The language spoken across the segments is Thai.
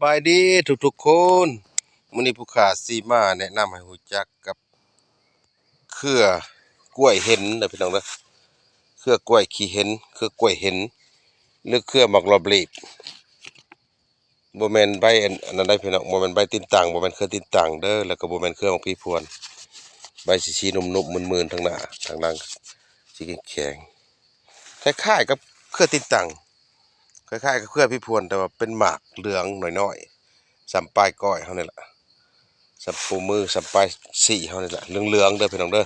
บายดีทุกๆคนมื้อนี้ผู้ขาซีมาแนะนำให้รู้จักกับเครือกล้วยเห็นเด้อพี่น้องเด้อเครือกล้วยขี้เห็นเครือกล้วยเห็นหรือเครือมักรอบลีบบ่แม่นใบอันนั้นได้พี่น้องบ่แม่นใบตีนต่างบ่แม่นเครือตีนต่างเด้อแล้วก็บ่แม่นเครือมักผีพวนใบสีๆนุ่มๆมึนๆทางหน้าทางหลังสีแข็งๆคล้ายๆกับเครือตีนต่างคล้ายๆกับเครือผีพวนแต่ว่าเป็นหมากเหลืองน้อยๆส่ำปลายก้อยเฮานี่ล่ะ สับปูมือสับปลายสี่เฮานี่แหละเหลืองๆเด้อพี่น้องเด้อ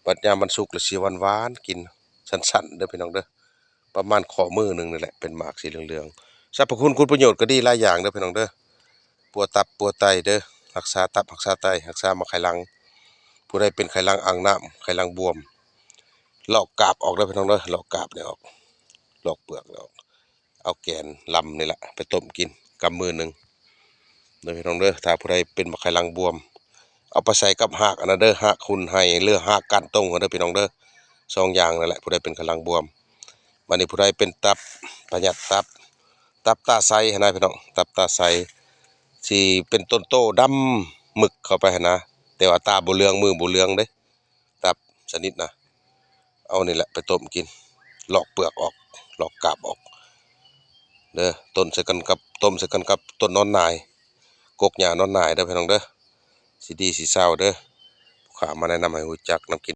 ปัดยามมันสุกแล้วสิหวานๆกินสั้นๆเด้อพี่น้องเด้อประมาณข้อมือหนึงนี่แหละเป็นหมากสีเหลืองๆสรรพคุณประโยชน์ก็ดีหลายอย่างเด้อพี่น้องเด้อปัวตับปัวไตเด้อรักษาตับรักษาไตรักษามะไขลังผู้ใดเป็นไขลังอ่างน้ำไขลังบวมลอกกาบออกเด้อพี่น้องเด้อลอกกาบเนี่ยออกลอกเปลือกออกเอาแกนลำนี่แหละไปต้มกินกำมือหนึงเด้อพี่น้องเด้อถ้าผู้ใดเป็นมะไขลังบวมเอาไปใส่กับหากอันนั้นเด้อหากคุณให้เลือหากก้านต้งเด้อพี่น้องเด้อสองอย่างนั่นแหละผู้ใดเป็นกำลังบวมบัดนี้ผู้ใดเป็นตับประหยัดตับตาไซหั่นนะพี่น้องตับตาไซสิเป็นต้นโตดำหมึกเข้าไปหั่นนะแต่ว่าตาบ่เหลืองมือบ่เหลืองเด้ตับชนิดนะเอานี่แหละไปต้มกินลอกเปลือกออกลอกกาบออกเด้อต้มใส่กันกับต้นนอนนายกกหญ้านอนนายเด้อพี่น้องเด้อสิดีสิเศร้าเด้อข้ามาแนะนำให้รู้จักนำกิน